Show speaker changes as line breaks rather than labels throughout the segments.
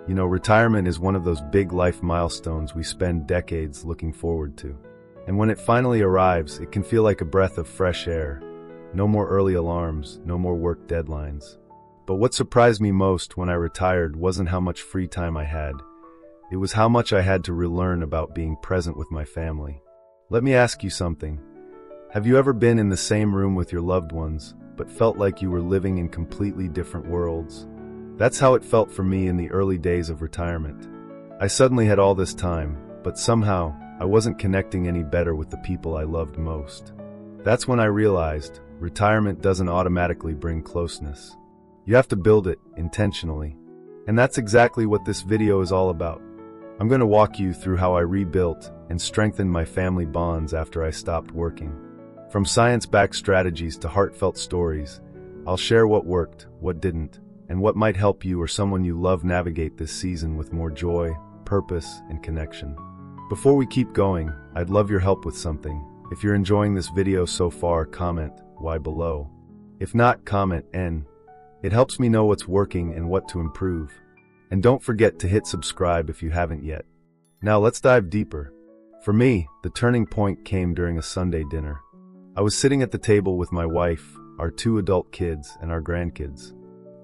You know, retirement is one of those big life milestones we spend decades looking forward to. And when it finally arrives, it can feel like a breath of fresh air. No more early alarms, no more work deadlines. But what surprised me most when I retired wasn't how much free time I had. It was how much I had to relearn about being present with my family. Let me ask you something. Have you ever been in the same room with your loved ones, but felt like you were living in completely different worlds? That's how it felt for me in the early days of retirement. I suddenly had all this time, but somehow I wasn't connecting any better with the people I loved most. That's when I realized retirement doesn't automatically bring closeness. You have to build it intentionally. And that's exactly what this video is all about. I'm going to walk you through how I rebuilt and strengthened my family bonds after I stopped working. From science-backed strategies to heartfelt stories, I'll share what worked, what didn't, and what might help you or someone you love navigate this season with more joy, purpose, and connection. Before we keep going, I'd love your help with something. If you're enjoying this video so far, comment Y below. If not, comment N. It helps me know what's working and what to improve. And don't forget to hit subscribe if you haven't yet. Now let's dive deeper. For me, the turning point came during a Sunday dinner. I was sitting at the table with my wife, our 2 adult kids, and our grandkids.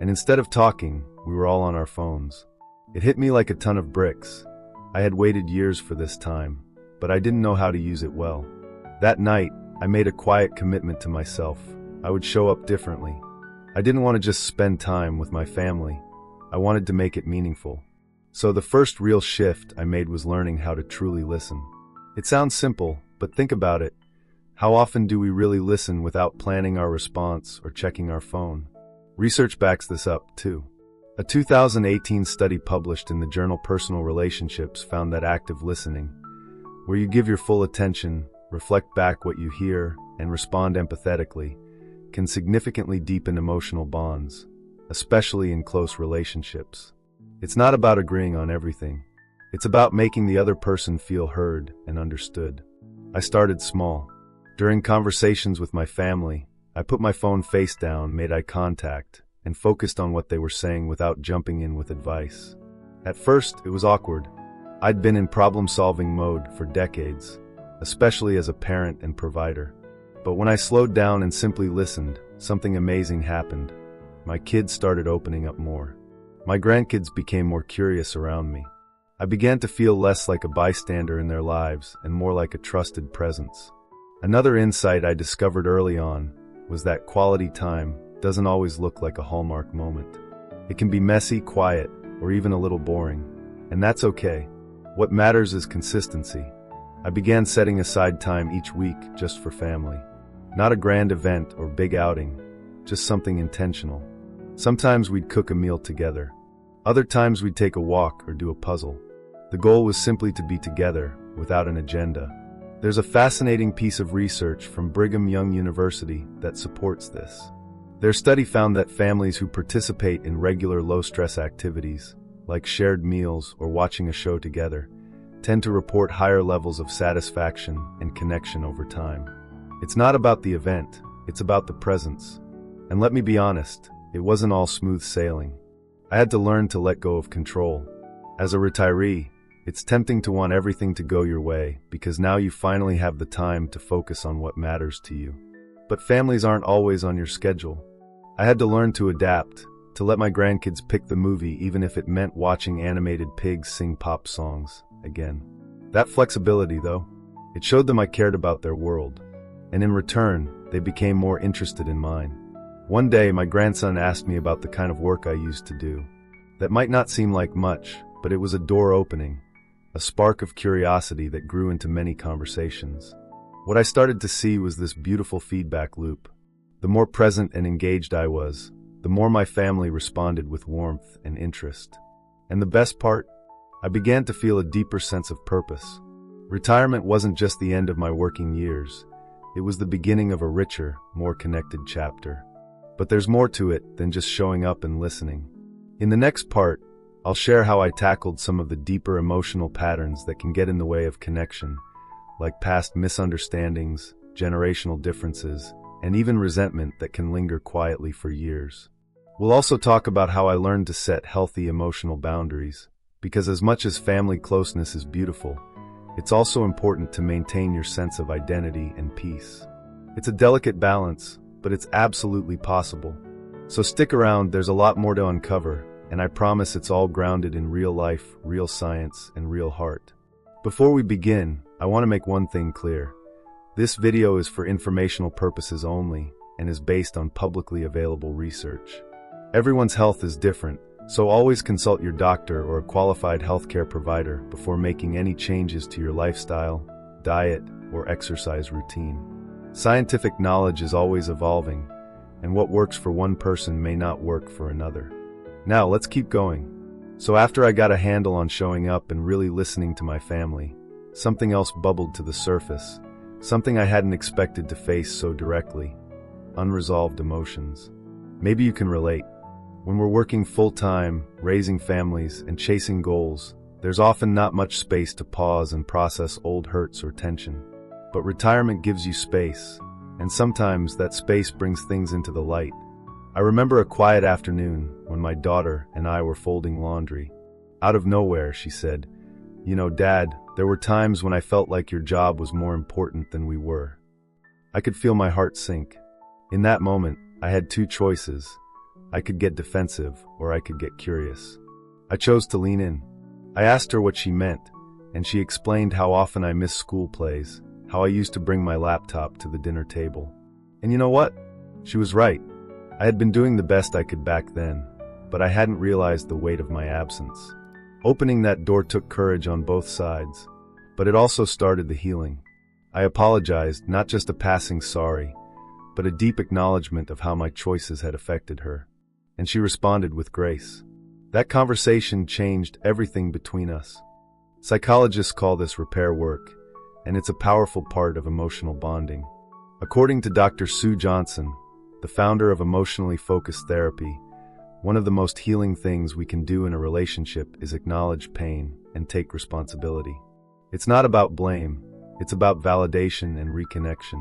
And instead of talking, we were all on our phones. It hit me like a ton of bricks. I had waited years for this time, but I didn't know how to use it well. That night, I made a quiet commitment to myself. I would show up differently. I didn't want to just spend time with my family. I wanted to make it meaningful. So the first real shift I made was learning how to truly listen. It sounds simple, but think about it. How often do we really listen without planning our response or checking our phone? Research backs this up, too. A 2018 study published in the journal Personal Relationships found that active listening, where you give your full attention, reflect back what you hear, and respond empathetically, can significantly deepen emotional bonds, especially in close relationships. It's not about agreeing on everything. It's about making the other person feel heard and understood. I started small. During conversations with my family, I put my phone face down, made eye contact, and focused on what they were saying without jumping in with advice. At first, it was awkward. I'd been in problem-solving mode for decades, especially as a parent and provider. But when I slowed down and simply listened, something amazing happened. My kids started opening up more. My grandkids became more curious around me. I began to feel less like a bystander in their lives and more like a trusted presence. Another insight I discovered early on was that quality time doesn't always look like a hallmark moment. It can be messy, quiet, or even a little boring. And that's okay. What matters is consistency. I began setting aside time each week just for family. Not a grand event or big outing, just something intentional. Sometimes we'd cook a meal together. Other times we'd take a walk or do a puzzle. The goal was simply to be together without an agenda. There's a fascinating piece of research from Brigham Young University that supports this. Their study found that families who participate in regular low-stress activities, like shared meals or watching a show together, tend to report higher levels of satisfaction and connection over time. It's not about the event, it's about the presence. And let me be honest, it wasn't all smooth sailing. I had to learn to let go of control. As a retiree, it's tempting to want everything to go your way because now you finally have the time to focus on what matters to you. But families aren't always on your schedule. I had to learn to adapt, to let my grandkids pick the movie even if it meant watching animated pigs sing pop songs again. That flexibility, though, it showed them I cared about their world. And in return, they became more interested in mine. One day, my grandson asked me about the kind of work I used to do. That might not seem like much, but it was a door opening, a spark of curiosity that grew into many conversations. What I started to see was this beautiful feedback loop. The more present and engaged I was, the more my family responded with warmth and interest. And the best part? I began to feel a deeper sense of purpose. Retirement wasn't just the end of my working years. It was the beginning of a richer, more connected chapter. But there's more to it than just showing up and listening. In the next part, I'll share how I tackled some of the deeper emotional patterns that can get in the way of connection, like past misunderstandings, generational differences, and even resentment that can linger quietly for years. We'll also talk about how I learned to set healthy emotional boundaries, because as much as family closeness is beautiful, it's also important to maintain your sense of identity and peace. It's a delicate balance, but it's absolutely possible. So stick around, there's a lot more to uncover, and I promise it's all grounded in real life, real science, and real heart. Before we begin, I want to make one thing clear. This video is for informational purposes only and is based on publicly available research. Everyone's health is different, so always consult your doctor or a qualified healthcare provider before making any changes to your lifestyle, diet, or exercise routine. Scientific knowledge is always evolving, and what works for one person may not work for another. Now, let's keep going. So after I got a handle on showing up and really listening to my family, something else bubbled to the surface, something I hadn't expected to face so directly: unresolved emotions. Maybe you can relate. When we're working full-time, raising families, and chasing goals, there's often not much space to pause and process old hurts or tension. But retirement gives you space, and sometimes that space brings things into the light. I remember a quiet afternoon when my daughter and I were folding laundry. Out of nowhere, she said, "You know, Dad, there were times when I felt like your job was more important than we were." I could feel my heart sink. In that moment, I had two choices. I could get defensive, or I could get curious. I chose to lean in. I asked her what she meant, and she explained how often I missed school plays, how I used to bring my laptop to the dinner table. And you know what? She was right. I had been doing the best I could back then, but I hadn't realized the weight of my absence. Opening that door took courage on both sides, but it also started the healing. I apologized, not just a passing sorry, but a deep acknowledgement of how my choices had affected her. And she responded with grace. That conversation changed everything between us. Psychologists call this repair work, and it's a powerful part of emotional bonding. According to Dr. Sue Johnson, the founder of emotionally focused therapy, one of the most healing things we can do in a relationship is acknowledge pain and take responsibility. It's not about blame, it's about validation and reconnection.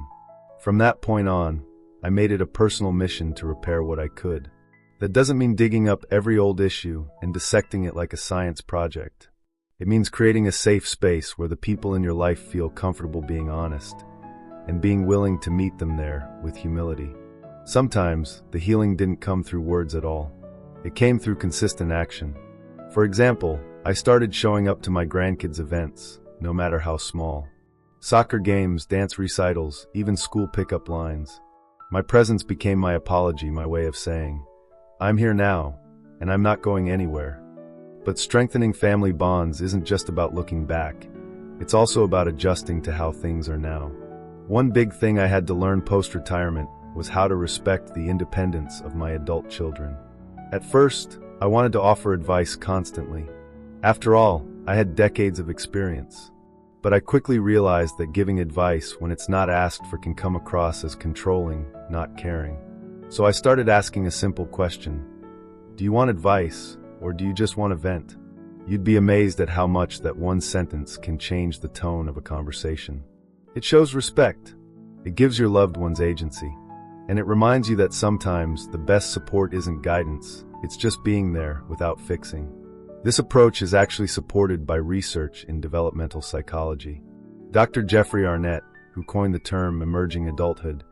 From that point on, I made it a personal mission to repair what I could. That doesn't mean digging up every old issue and dissecting it like a science project. It means creating a safe space where the people in your life feel comfortable being honest, and being willing to meet them there with humility. Sometimes, the healing didn't come through words at all. It came through consistent action. For example, I started showing up to my grandkids' events, no matter how small. Soccer games, dance recitals, even school pickup lines. My presence became my apology, my way of saying, "I'm here now, and I'm not going anywhere." But strengthening family bonds isn't just about looking back. It's also about adjusting to how things are now. One big thing I had to learn post-retirement was how to respect the independence of my adult children. At first, I wanted to offer advice constantly. After all, I had decades of experience. But I quickly realized that giving advice when it's not asked for can come across as controlling, not caring. So I started asking a simple question. Do you want advice, or do you just want to vent? You'd be amazed at how much that one sentence can change the tone of a conversation. It shows respect. It gives your loved ones agency. And it reminds you that sometimes the best support isn't guidance, it's just being there without fixing. This approach is actually supported by research in developmental psychology. Dr. Jeffrey Arnett, who coined the term emerging adulthood,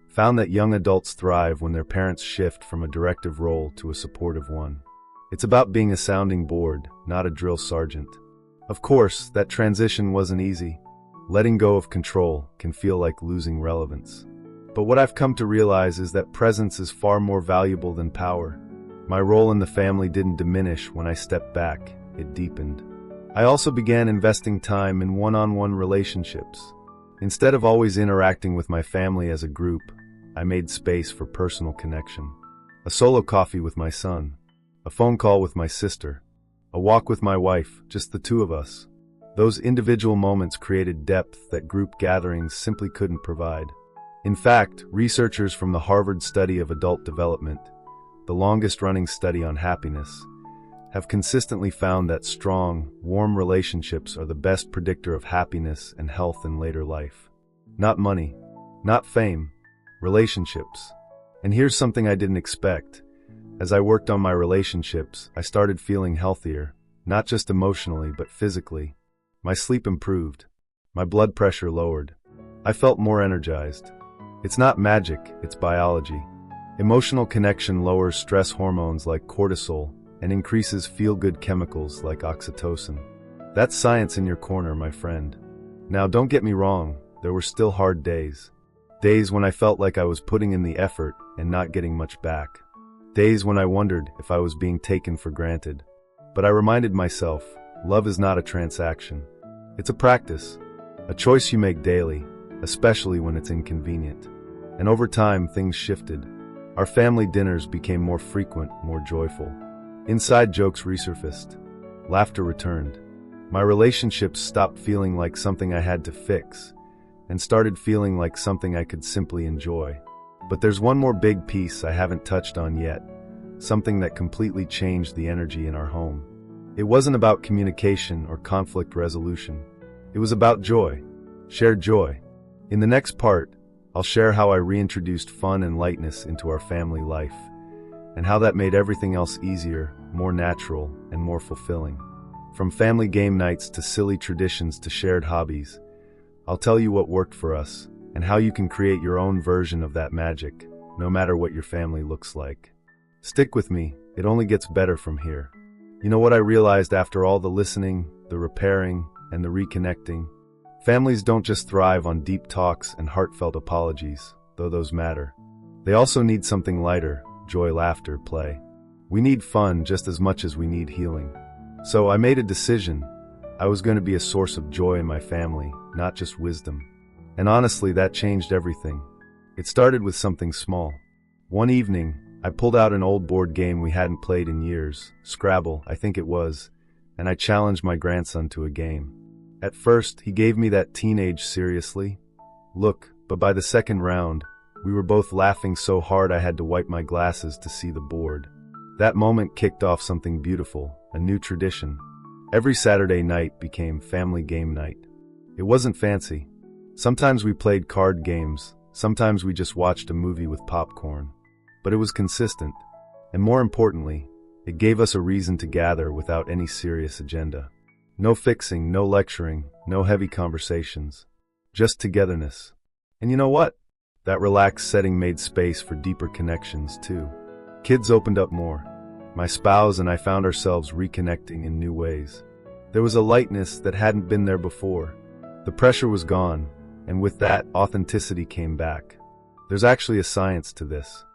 found that young adults thrive when their parents shift from a directive role to a supportive one. It's about being a sounding board, not a drill sergeant. Of course, that transition wasn't easy. Letting go of control can feel like losing relevance. But what I've come to realize is that presence is far more valuable than power. My role in the family didn't diminish when I stepped back, it deepened. I also began investing time in one-on-one relationships. Instead of always interacting with my family as a group, I made space for personal connection. A solo coffee with my son, a phone call with my sister, a walk with my wife, just the two of us. Those individual moments created depth that group gatherings simply couldn't provide. In fact, researchers from the Harvard Study of Adult Development, the longest-running study on happiness, have consistently found that strong, warm relationships are the best predictor of happiness and health in later life. Not money, not fame, relationships. And here's something I didn't expect. As I worked on my relationships, I started feeling healthier, not just emotionally but physically. My sleep improved. My blood pressure lowered. I felt more energized. It's not magic, it's biology. Emotional connection lowers stress hormones like cortisol and increases feel-good chemicals like oxytocin. That's science in your corner, my friend. Now, don't get me wrong, there were still hard days. Days when I felt like I was putting in the effort and not getting much back. Days when I wondered if I was being taken for granted. But I reminded myself, love is not a transaction. It's a practice, a choice you make daily, especially when it's inconvenient. And over time, things shifted. Our family dinners became more frequent, more joyful. Inside jokes resurfaced. Laughter returned. My relationships stopped feeling like something I had to fix and started feeling like something I could simply enjoy. But there's one more big piece I haven't touched on yet, something that completely changed the energy in our home. It wasn't about communication or conflict resolution. It was about joy, shared joy. In the next part, I'll share how I reintroduced fun and lightness into our family life, and how that made everything else easier, more natural, and more fulfilling. From family game nights to silly traditions to shared hobbies, I'll tell you what worked for us, and how you can create your own version of that magic, no matter what your family looks like. Stick with me, it only gets better from here. You know what I realized after all the listening, the repairing, and the reconnecting? Families don't just thrive on deep talks and heartfelt apologies, though those matter. They also need something lighter, joy, laughter, play. We need fun just as much as we need healing. So I made a decision. I was going to be a source of joy in my family, not just wisdom. And honestly, that changed everything. It started with something small. One evening, I pulled out an old board game we hadn't played in years, Scrabble, I think it was, and I challenged my grandson to a game. At first, he gave me that teenage seriously look, but by the second round, we were both laughing so hard I had to wipe my glasses to see the board. That moment kicked off something beautiful, a new tradition. Every Saturday night became family game night. It wasn't fancy. Sometimes we played card games, sometimes we just watched a movie with popcorn. But it was consistent, and more importantly, it gave us a reason to gather without any serious agenda. No fixing, no lecturing, no heavy conversations. Just togetherness. And you know what? That relaxed setting made space for deeper connections, too. Kids opened up more. My spouse and I found ourselves reconnecting in new ways. There was a lightness that hadn't been there before. The pressure was gone, and with that, authenticity came back. There's actually a science to this.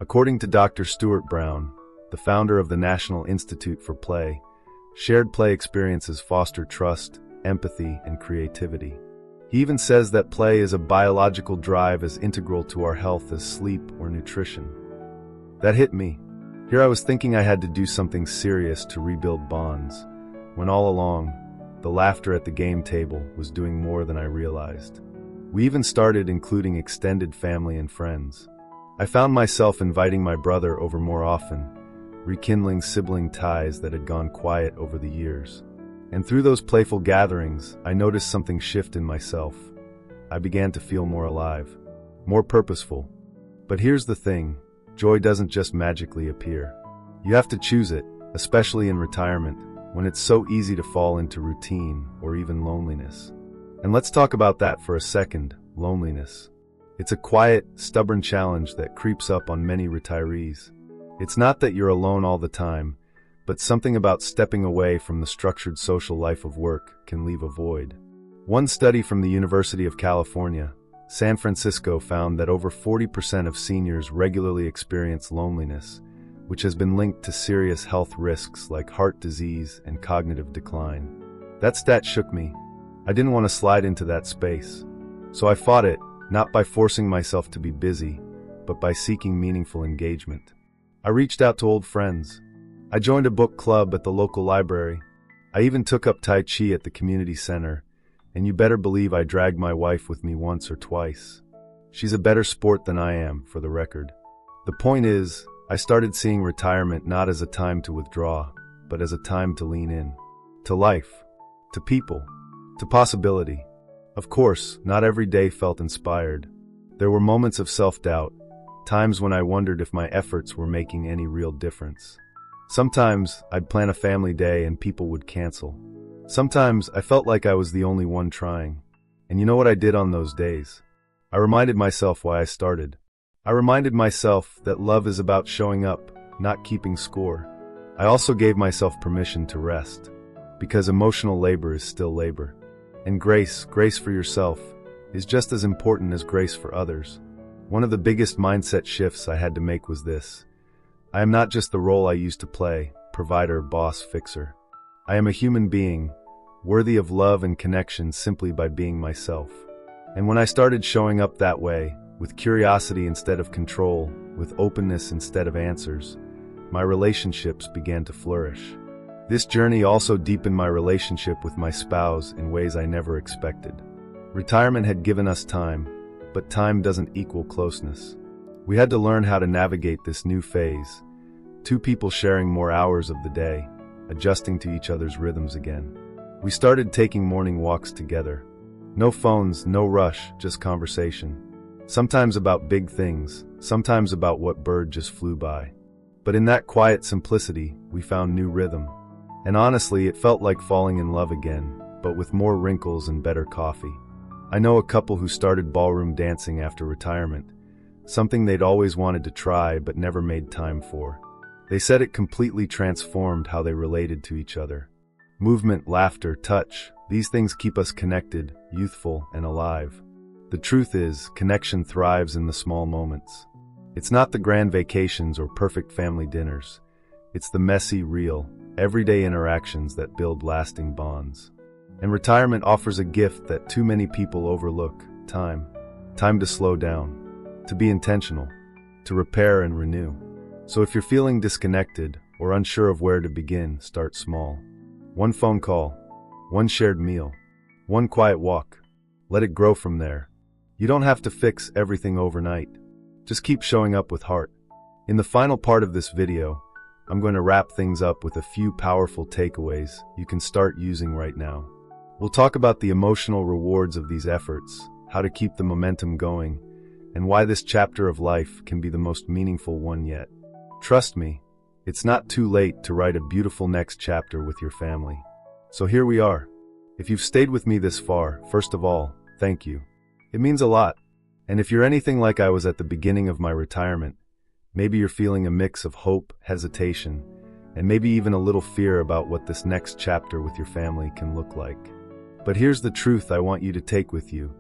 According to Dr. Stuart Brown, the founder of the National Institute for Play, shared play experiences foster trust, empathy, and creativity. He even says that play is a biological drive as integral to our health as sleep or nutrition. That hit me. Here I was thinking I had to do something serious to rebuild bonds, when all along, the laughter at the game table was doing more than I realized. We even started including extended family and friends. I found myself inviting my brother over more often, rekindling sibling ties that had gone quiet over the years. And through those playful gatherings, I noticed something shift in myself. I began to feel more alive, more purposeful. But here's the thing, joy doesn't just magically appear. You have to choose it, especially in retirement, when it's so easy to fall into routine or even loneliness. And let's talk about that for a second, loneliness. It's a quiet, stubborn challenge that creeps up on many retirees. It's not that you're alone all the time, but something about stepping away from the structured social life of work can leave a void. One study from the University of California, San Francisco found that over 40% of seniors regularly experience loneliness, which has been linked to serious health risks like heart disease and cognitive decline. That stat shook me. I didn't want to slide into that space. So I fought it, not by forcing myself to be busy, but by seeking meaningful engagement. I reached out to old friends. I joined a book club at the local library. I even took up Tai Chi at the community center, and you better believe I dragged my wife with me once or twice. She's a better sport than I am, for the record. The point is, I started seeing retirement not as a time to withdraw, but as a time to lean in. To life. To people. To possibility. Of course, not every day felt inspired. There were moments of self-doubt, times when I wondered if my efforts were making any real difference. Sometimes I'd plan a family day and people would cancel. Sometimes I felt like I was the only one trying. And you know what I did on those days? I reminded myself why I started. I reminded myself that love is about showing up, not keeping score. I also gave myself permission to rest, because emotional labor is still labor. And grace for yourself, is just as important as grace for others. One of the biggest mindset shifts I had to make was this. I am not just the role I used to play, provider, boss, fixer. I am a human being, worthy of love and connection simply by being myself. And when I started showing up that way, with curiosity instead of control, with openness instead of answers, my relationships began to flourish. This journey also deepened my relationship with my spouse in ways I never expected. Retirement had given us time, but time doesn't equal closeness. We had to learn how to navigate this new phase, two people sharing more hours of the day, adjusting to each other's rhythms again. We started taking morning walks together. No phones, no rush, just conversation. Sometimes about big things, sometimes about what bird just flew by. But in that quiet simplicity, we found new rhythm. And honestly, it felt like falling in love again, but with more wrinkles and better coffee. I know a couple who started ballroom dancing after retirement, something they'd always wanted to try but never made time for. They said it completely transformed how they related to each other. Movement, laughter, touch, these things keep us connected, youthful, and alive. The truth is, connection thrives in the small moments. It's not the grand vacations or perfect family dinners. It's the messy, real, everyday interactions that build lasting bonds. And retirement offers a gift that too many people overlook: time. Time to slow down, to be intentional, to repair and renew. So if you're feeling disconnected or unsure of where to begin, start small. One phone call, one shared meal, one quiet walk. Let it grow from there. You don't have to fix everything overnight. Just keep showing up with heart. In the final part of this video, I'm going to wrap things up with a few powerful takeaways you can start using right now. We'll talk about the emotional rewards of these efforts, how to keep the momentum going, and why this chapter of life can be the most meaningful one yet. Trust me, it's not too late to write a beautiful next chapter with your family. So here we are. If you've stayed with me this far, first of all, thank you. It means a lot. And if you're anything like I was at the beginning of my retirement, maybe you're feeling a mix of hope, hesitation, and maybe even a little fear about what this next chapter with your family can look like. But here's the truth I want you to take with you.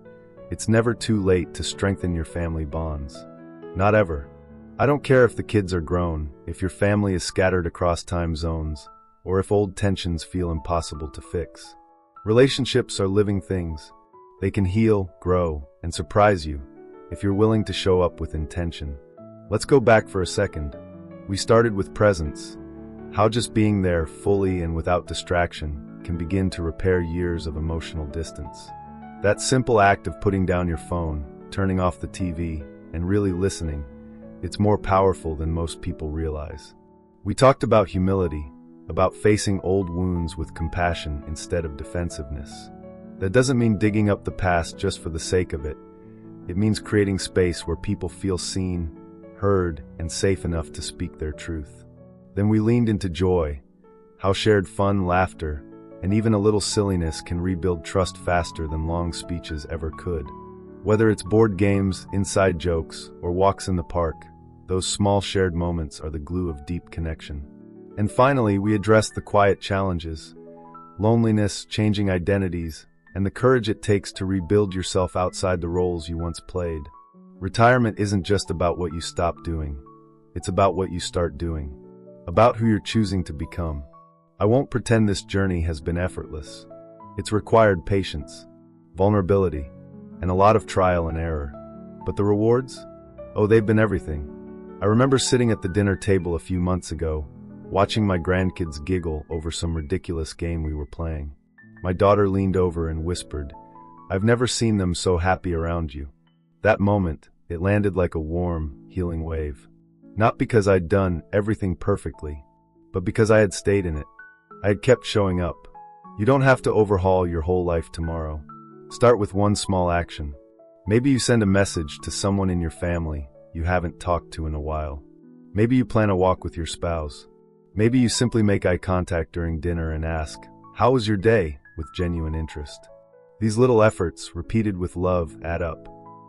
It's never too late to strengthen your family bonds. Not ever. I don't care if the kids are grown, if your family is scattered across time zones, or if old tensions feel impossible to fix. Relationships are living things. They can heal, grow, and surprise you if you're willing to show up with intention. Let's go back for a second. We started with presence. How just being there fully and without distraction can begin to repair years of emotional distance. That simple act of putting down your phone, turning off the TV, and really listening, it's more powerful than most people realize. We talked about humility, about facing old wounds with compassion instead of defensiveness. That doesn't mean digging up the past just for the sake of it. It means creating space where people feel seen, heard, and safe enough to speak their truth. Then we leaned into joy, how shared fun, laughter, and even a little silliness can rebuild trust faster than long speeches ever could. Whether it's board games, inside jokes, or walks in the park, those small shared moments are the glue of deep connection. And finally, we addressed the quiet challenges: loneliness, changing identities, and the courage it takes to rebuild yourself outside the roles you once played. Retirement isn't just about what you stop doing. It's about what you start doing, about who you're choosing to become. I won't pretend this journey has been effortless. It's required patience, vulnerability, and a lot of trial and error. But the rewards? Oh, they've been everything. I remember sitting at the dinner table a few months ago, watching my grandkids giggle over some ridiculous game we were playing. My daughter leaned over and whispered, "I've never seen them so happy around you." That moment, it landed like a warm, healing wave. Not because I'd done everything perfectly, but because I had stayed in it. I had kept showing up. You don't have to overhaul your whole life tomorrow. Start with one small action. Maybe you send a message to someone in your family, you haven't talked to in a while. Maybe you plan a walk with your spouse. Maybe you simply make eye contact during dinner and ask, "How was your day?" with genuine interest. These little efforts, repeated with love, add up.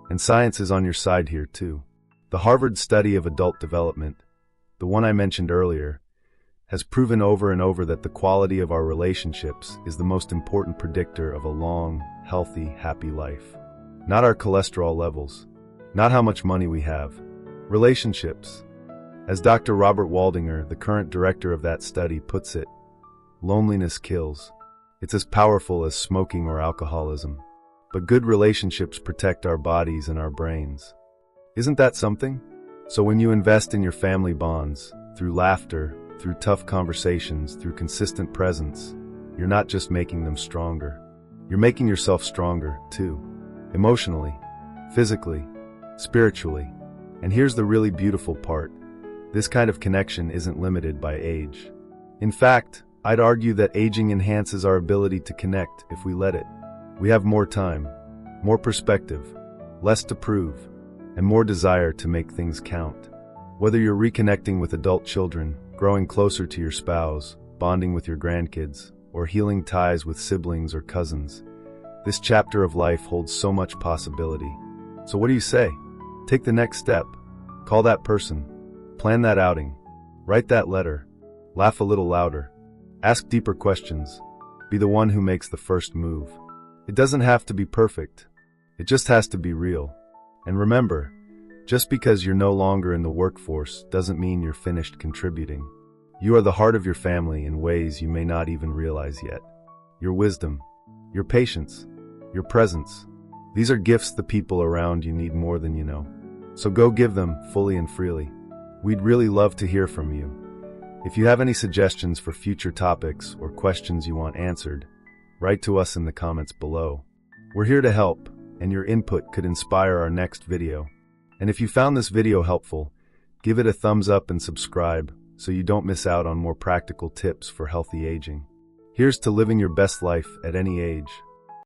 And science is on your side here too. The Harvard study of adult development, the one I mentioned earlier, has proven over and over that the quality of our relationships is the most important predictor of a long, healthy, happy life. Not our cholesterol levels, not how much money we have. Relationships. As Dr. Robert Waldinger, the current director of that study, puts it, loneliness kills. It's as powerful as smoking or alcoholism. But good relationships protect our bodies and our brains. Isn't that something? So when you invest in your family bonds, through laughter, through tough conversations, through consistent presence, you're not just making them stronger. You're making yourself stronger, too. Emotionally, physically, spiritually. And here's the really beautiful part. This kind of connection isn't limited by age. In fact, I'd argue that aging enhances our ability to connect if we let it. We have more time, more perspective, less to prove, and more desire to make things count. Whether you're reconnecting with adult children, growing closer to your spouse, bonding with your grandkids, or healing ties with siblings or cousins, this chapter of life holds so much possibility. So what do you say? Take the next step. Call that person. Plan that outing. Write that letter. Laugh a little louder. Ask deeper questions. Be the one who makes the first move. It doesn't have to be perfect. It just has to be real. And remember, just because you're no longer in the workforce doesn't mean you're finished contributing. You are the heart of your family in ways you may not even realize yet. Your wisdom, your patience, your presence. These are gifts the people around you need more than you know. So go give them fully and freely. We'd really love to hear from you. If you have any suggestions for future topics or questions you want answered, write to us in the comments below. We're here to help, and your input could inspire our next video. And if you found this video helpful, give it a thumbs up and subscribe so you don't miss out on more practical tips for healthy aging. Here's to living your best life at any age.